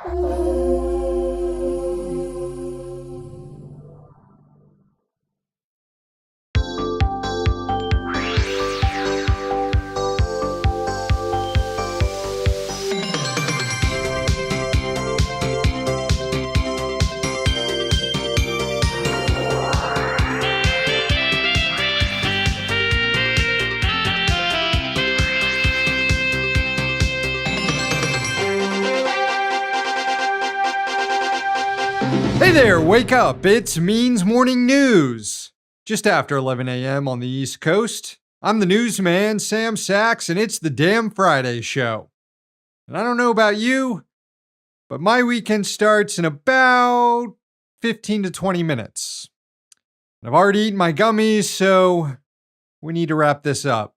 Hey there, wake up. It's Means Morning News. Just after 11 a.m. on the East Coast, I'm the newsman, Sam Sachs, and it's the Damn Friday Show. And I don't know about you, but my weekend starts in about 15 to 20 minutes. And I've already eaten my gummies, so we need to wrap this up.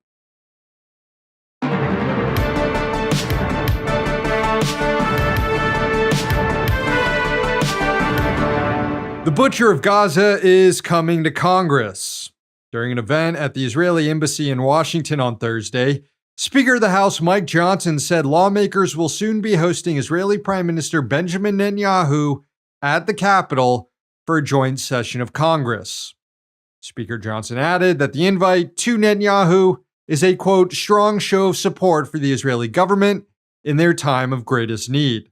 The Butcher of Gaza is coming to Congress. During an event at the Israeli embassy in Washington on Thursday, Speaker of the House Mike Johnson said lawmakers will soon be hosting Israeli Prime Minister Benjamin Netanyahu at the Capitol for a joint session of Congress. Speaker Johnson added that the invite to Netanyahu is a, quote, strong show of support for the Israeli government in their time of greatest need.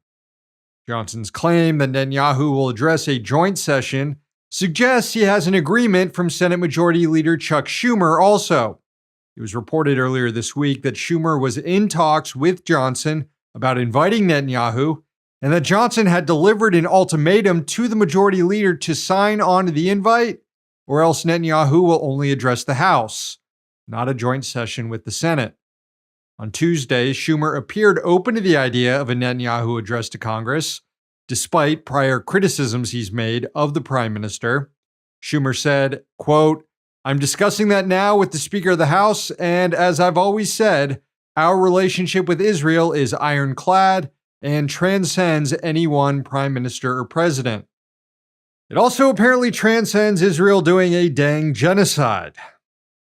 Johnson's claim that Netanyahu will address a joint session suggests he has an agreement from Senate Majority Leader Chuck Schumer also. It was reported earlier this week that Schumer was in talks with Johnson about inviting Netanyahu, and that Johnson had delivered an ultimatum to the Majority Leader to sign on to the invite, or else Netanyahu will only address the House, not a joint session with the Senate. On Tuesday, Schumer appeared open to the idea of a Netanyahu address to Congress, despite prior criticisms he's made of the prime minister. Schumer said, quote, I'm discussing that now with the Speaker of the House, and as I've always said, our relationship with Israel is ironclad and transcends any one prime minister or president. It also apparently transcends Israel doing a dang genocide.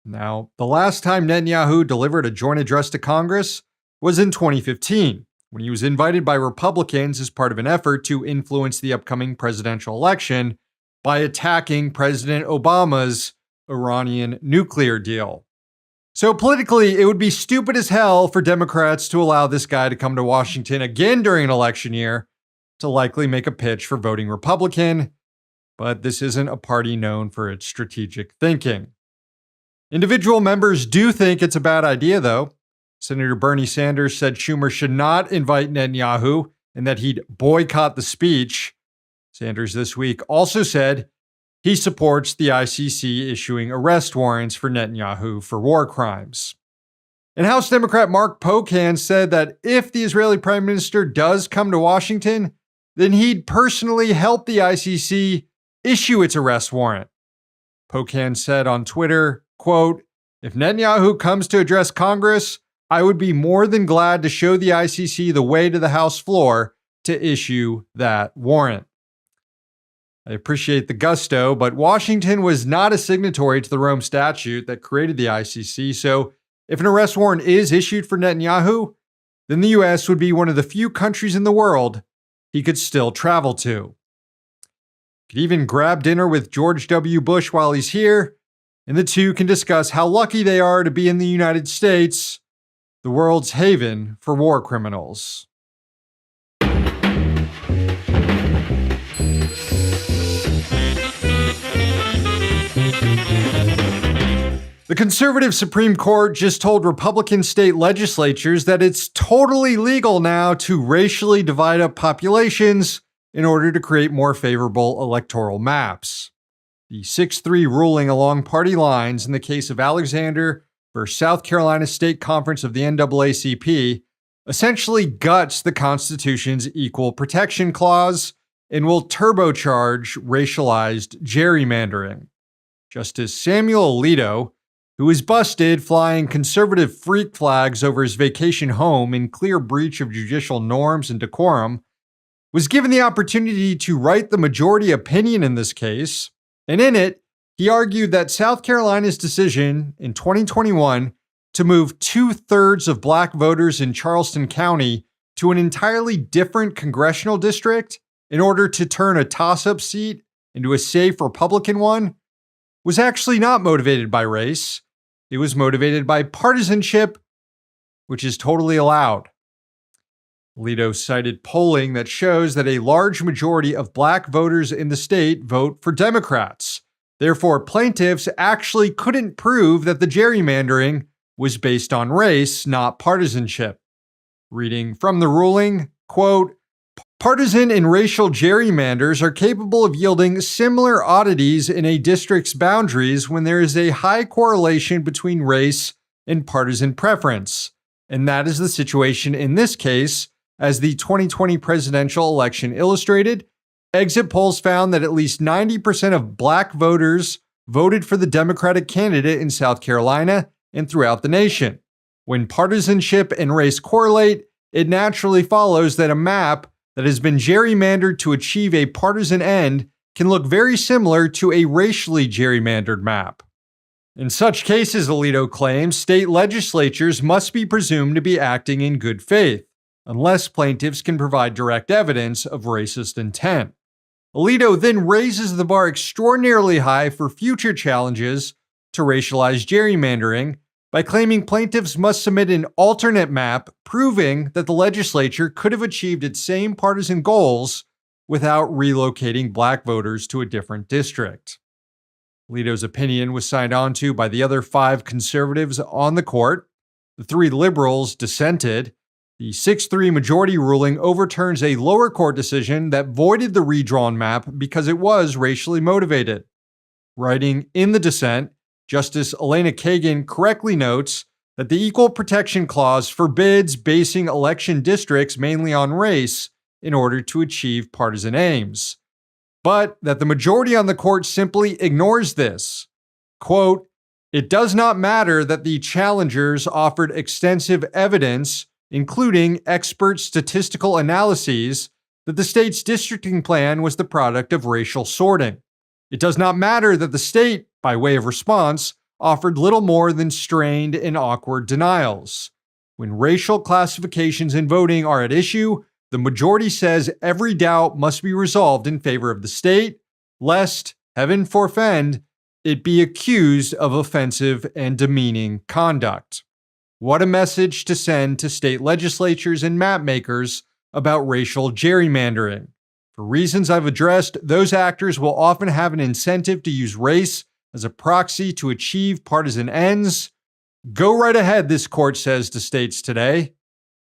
Now, the last time Netanyahu delivered a joint address to Congress was in 2015, when he was invited by Republicans as part of an effort to influence the upcoming presidential election by attacking President Obama's Iranian nuclear deal. So politically, it would be stupid as hell for Democrats to allow this guy to come to Washington again during an election year to likely make a pitch for voting Republican, but this isn't a party known for its strategic thinking. Individual members do think it's a bad idea, though. Senator Bernie Sanders said Schumer should not invite Netanyahu and that he'd boycott the speech. Sanders this week also said he supports the ICC issuing arrest warrants for Netanyahu for war crimes. And House Democrat Mark Pocan said that if the Israeli Prime Minister does come to Washington, then he'd personally help the ICC issue its arrest warrant. Pocan said on Twitter, quote, if Netanyahu comes to address Congress, I would be more than glad to show the ICC the way to the House floor to issue that warrant. I appreciate the gusto, but Washington was not a signatory to the Rome Statute that created the ICC, so if an arrest warrant is issued for Netanyahu, then the U.S. would be one of the few countries in the world he could still travel to. Could even grab dinner with George W. Bush while he's here, and the two can discuss how lucky they are to be in the United States, the world's haven for war criminals. The conservative Supreme Court just told Republican state legislatures that it's totally legal now to racially divide up populations in order to create more favorable electoral maps. The 6-3 ruling along party lines in the case of Alexander versus South Carolina State Conference of the NAACP essentially guts the Constitution's Equal Protection Clause and will turbocharge racialized gerrymandering. Justice Samuel Alito, who was busted flying conservative freak flags over his vacation home in clear breach of judicial norms and decorum, was given the opportunity to write the majority opinion in this case, and in it, he argued that South Carolina's decision in 2021 to move 2/3 of black voters in Charleston County to an entirely different congressional district in order to turn a toss-up seat into a safe Republican one was actually not motivated by race. It was motivated by partisanship, which is totally allowed. Alito cited polling that shows that a large majority of black voters in the state vote for Democrats. Therefore, plaintiffs actually couldn't prove that the gerrymandering was based on race, not partisanship. Reading from the ruling, quote, partisan and racial gerrymanders are capable of yielding similar oddities in a district's boundaries when there is a high correlation between race and partisan preference. And that is the situation in this case, as the 2020 presidential election illustrated. Exit polls found that at least 90% of black voters voted for the Democratic candidate in South Carolina and throughout the nation. When partisanship and race correlate, it naturally follows that a map that has been gerrymandered to achieve a partisan end can look very similar to a racially gerrymandered map. In such cases, Alito claims, state legislatures must be presumed to be acting in good faith, unless plaintiffs can provide direct evidence of racist intent. Alito then raises the bar extraordinarily high for future challenges to racialized gerrymandering by claiming plaintiffs must submit an alternate map proving that the legislature could have achieved its same partisan goals without relocating black voters to a different district. Alito's opinion was signed on to by the other 5 conservatives on the court. The 3 liberals dissented. The 6-3 majority ruling overturns a lower court decision that voided the redrawn map because it was racially motivated. Writing in the dissent, Justice Elena Kagan correctly notes that the Equal Protection Clause forbids basing election districts mainly on race in order to achieve partisan aims, but that the majority on the court simply ignores this. Quote, it does not matter that the challengers offered extensive evidence, including expert statistical analyses, that the state's districting plan was the product of racial sorting. It does not matter that the state, by way of response, offered little more than strained and awkward denials. When racial classifications in voting are at issue, the majority says every doubt must be resolved in favor of the state, lest, heaven forfend, it be accused of offensive and demeaning conduct. What a message to send to state legislatures and map makers about racial gerrymandering. For reasons I've addressed, those actors will often have an incentive to use race as a proxy to achieve partisan ends. Go right ahead, this court says to states today.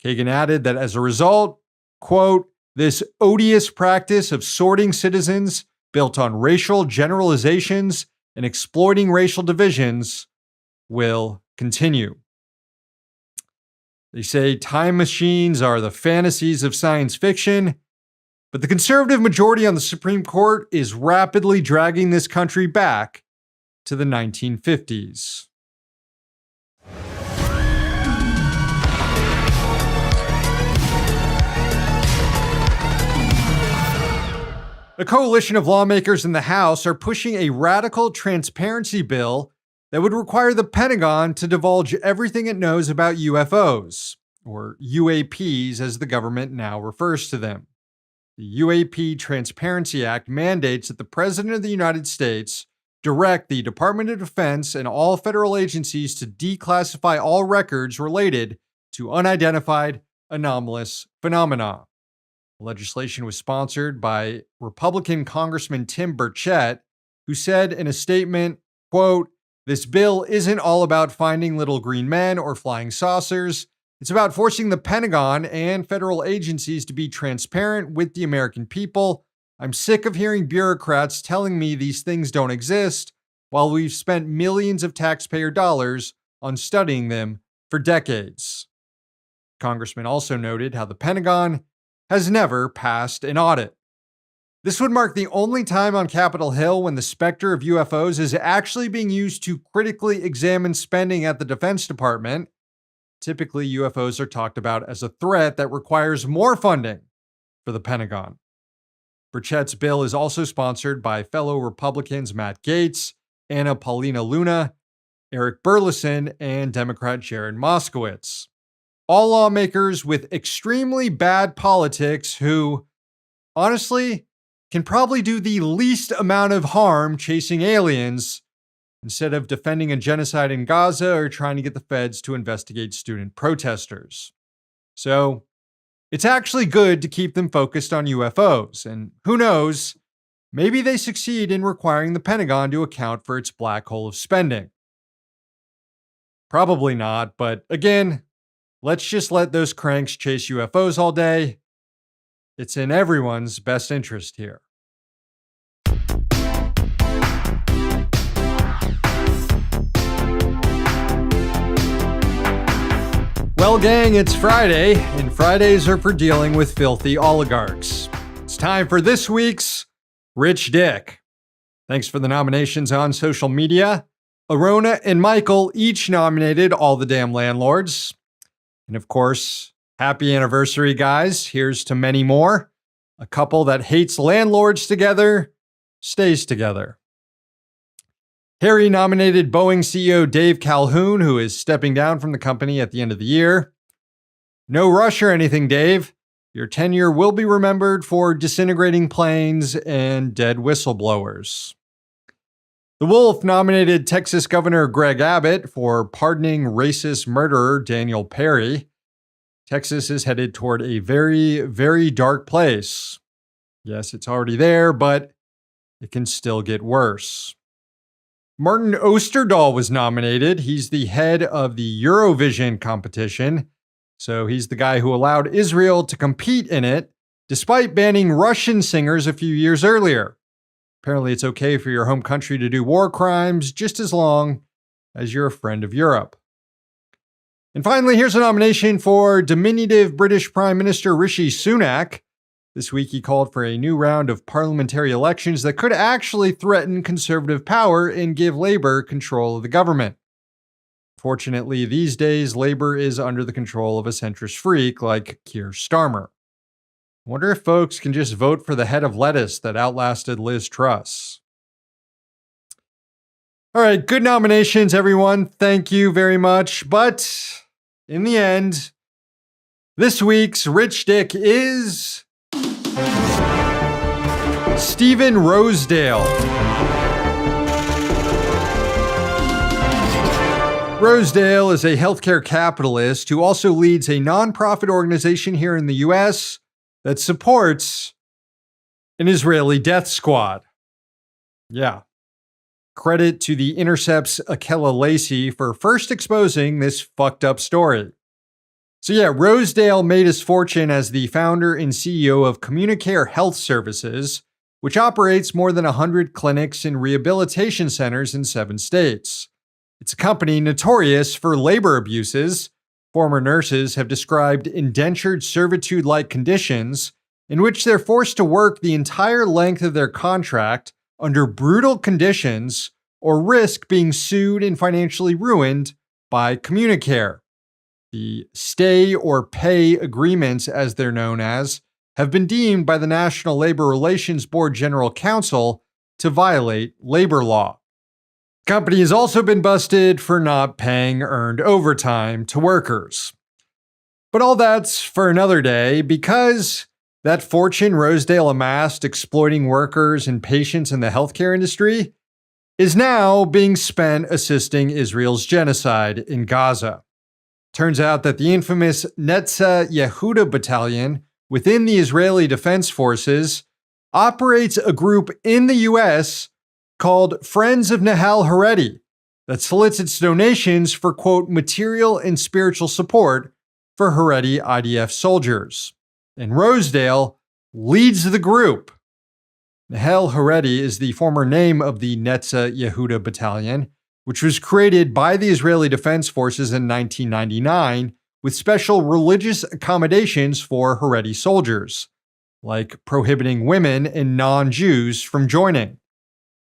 Kagan added that as a result, quote, this odious practice of sorting citizens built on racial generalizations and exploiting racial divisions will continue. They say time machines are the fantasies of science fiction, but the conservative majority on the Supreme Court is rapidly dragging this country back to the 1950s. A coalition of lawmakers in the House are pushing a radical transparency bill that would require the Pentagon to divulge everything it knows about UFOs, or UAPs as the government now refers to them. The UAP Transparency Act mandates that the President of the United States direct the Department of Defense and all federal agencies to declassify all records related to unidentified anomalous phenomena. The legislation was sponsored by Republican Congressman Tim Burchett, who said in a statement, quote, this bill isn't all about finding little green men or flying saucers. It's about forcing the Pentagon and federal agencies to be transparent with the American people. I'm sick of hearing bureaucrats telling me these things don't exist while we've spent millions of taxpayer dollars on studying them for decades. Congressman also noted how the Pentagon has never passed an audit. This would mark the only time on Capitol Hill when the specter of UFOs is actually being used to critically examine spending at the Defense Department. Typically, UFOs are talked about as a threat that requires more funding for the Pentagon. Burchett's bill is also sponsored by fellow Republicans Matt Gaetz, Anna Paulina Luna, Eric Burleson, and Democrat Jared Moskowitz. all lawmakers with extremely bad politics who, honestly, can probably do the least amount of harm chasing aliens instead of defending a genocide in Gaza or trying to get the feds to investigate student protesters. So, it's actually good to keep them focused on UFOs, and who knows, maybe they succeed in requiring the Pentagon to account for its black hole of spending. Probably not, but again, let's just let those cranks chase UFOs all day. It's in everyone's best interest here. Well, gang, it's Friday, and Fridays are for dealing with filthy oligarchs. It's time for this week's Rich Dick. Thanks for the nominations on social media. Arona and Michael each nominated All the Damn Landlords. And of course, happy anniversary, guys. Here's to many more. A couple that hates landlords together stays together. Harry nominated Boeing CEO Dave Calhoun, who is stepping down from the company at the end of the year. No rush or anything, Dave. Your tenure will be remembered for disintegrating planes and dead whistleblowers. The Wolf nominated Texas Governor Greg Abbott for pardoning racist murderer Daniel Perry. Texas is headed toward a very, very dark place. Yes, it's already there, but it can still get worse. Martin Osterdahl was nominated. He's the head of the Eurovision competition. So he's the guy who allowed Israel to compete in it, despite banning Russian singers a few years earlier. Apparently, it's okay for your home country to do war crimes just as long as you're a friend of Europe. And finally, here's a nomination for diminutive British Prime Minister Rishi Sunak. This week, he called for a new round of parliamentary elections that could actually threaten conservative power and give Labour control of the government. Fortunately, these days, Labour is under the control of a centrist freak like Keir Starmer. I wonder if folks can just vote for the head of lettuce that outlasted Liz Truss. All right, good nominations, everyone. Thank you very much. But in the end, this week's Rich Dick is Stephen Rosedale. Rosedale is a healthcare capitalist who also leads a nonprofit organization here in the US that supports an Israeli death squad. Yeah. Credit to The Intercept's Akela Lacey for first exposing this fucked up story. So yeah, Rosedale made his fortune as the founder and CEO of Communicare Health Services, which operates more than 100 clinics and rehabilitation centers in 7 states. It's a company notorious for labor abuses. Former nurses have described indentured servitude-like conditions in which they're forced to work the entire length of their contract under brutal conditions or risk being sued and financially ruined by Communicare. The stay or pay agreements, as they're known as, have been deemed by the National Labor Relations Board General Counsel to violate labor law. The company has also been busted for not paying earned overtime to workers. But all that's for another day, because that fortune Rosedale amassed exploiting workers and patients in the healthcare industry is now being spent assisting Israel's genocide in Gaza. Turns out that the infamous Netzah Yehuda Battalion within the Israeli Defense Forces operates a group in the U.S. called Friends of Nahal Haredi that solicits donations for, quote, material and spiritual support for Haredi IDF soldiers. And Rosedale leads the group. Nahal Haredi is the former name of the Netzah Yehuda Battalion, which was created by the Israeli Defense Forces in 1999 with special religious accommodations for Haredi soldiers, like prohibiting women and non-Jews from joining.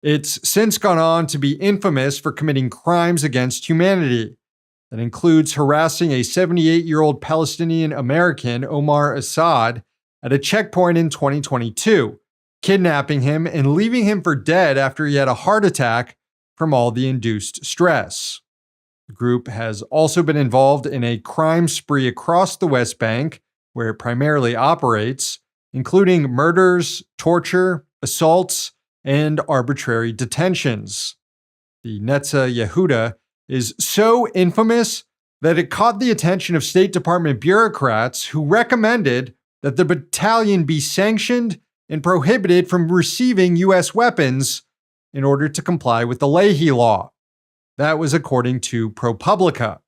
It's since gone on to be infamous for committing crimes against humanity. That includes harassing a 78-year-old Palestinian American, Omar Assad, at a checkpoint in 2022, kidnapping him and leaving him for dead after he had a heart attack from all the induced stress. The group has also been involved in a crime spree across the West Bank, where it primarily operates, including murders, torture, assaults, and arbitrary detentions. The Netza Yehuda is so infamous that it caught the attention of State Department bureaucrats who recommended that the battalion be sanctioned and prohibited from receiving U.S. weapons in order to comply with the Leahy Law. That was according to ProPublica.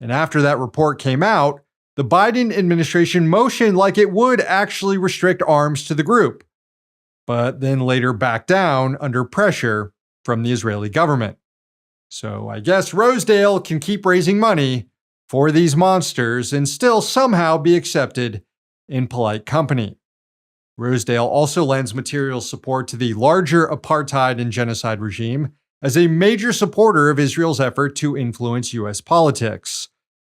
And after that report came out, the Biden administration motioned like it would actually restrict arms to the group, but then later backed down under pressure from the Israeli government. So I guess Rosedale can keep raising money for these monsters and still somehow be accepted in polite company. Rosedale also lends material support to the larger apartheid and genocide regime as a major supporter of Israel's effort to influence U.S. politics.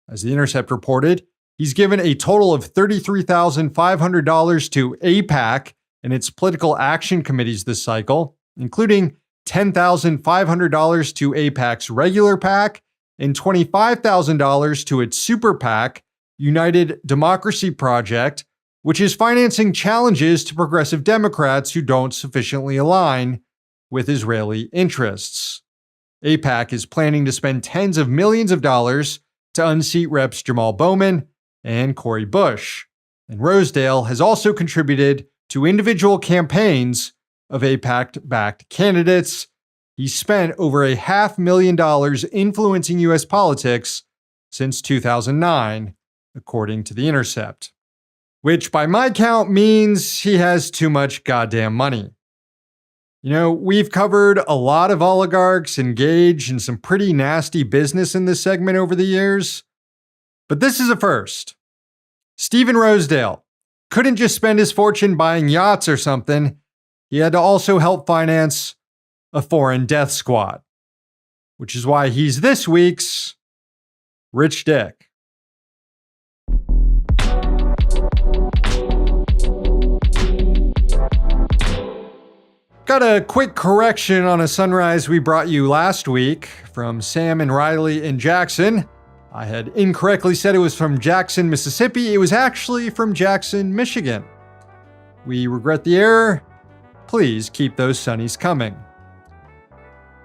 As The Intercept reported, he's given a total of $33,500 to AIPAC and its political action committees this cycle, including $10,500 to AIPAC's regular PAC and $25,000 to its super PAC, United Democracy Project, which is financing challenges to progressive Democrats who don't sufficiently align with Israeli interests. AIPAC is planning to spend tens of millions of dollars to unseat Reps Jamal Bowman and Cori Bush. And Rosedale has also contributed to individual campaigns of AIPAC-backed candidates. He spent over $500,000 influencing U.S. politics since 2009, according to The Intercept. Which, by my count, means he has too much goddamn money. You know, we've covered a lot of oligarchs engaged in some pretty nasty business in this segment over the years, but this is a first. Stephen Rosedale couldn't just spend his fortune buying yachts or something. He had to also help finance a foreign death squad, which is why he's this week's Rich Dick. Got a quick correction on a sunrise we brought you last week from Sam and Riley in Jackson. I had incorrectly said it was from Jackson, Mississippi. It was actually from Jackson, Michigan. We regret the error. Please keep those sunnies coming.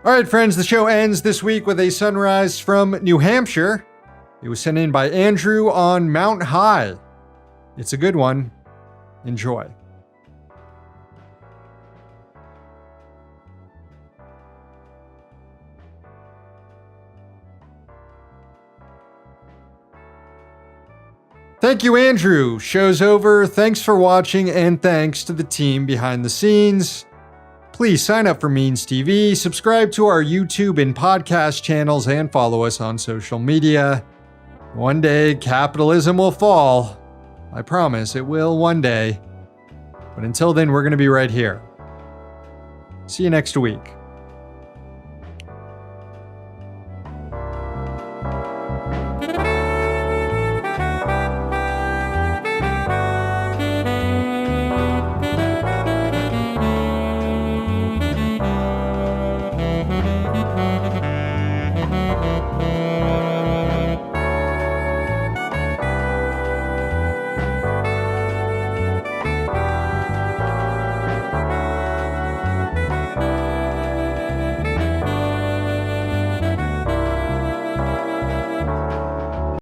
All right, friends, the show ends this week with a sunrise from New Hampshire. It was sent in by Andrew on Mount High. It's a good one. Enjoy. Thank you, Andrew. Show's over. Thanks for watching, and thanks to the team behind the scenes. Please sign up for Means TV, subscribe to our YouTube and podcast channels, and follow us on social media. One day, capitalism will fall. I promise it will one day. But until then, we're going to be right here. See you next week.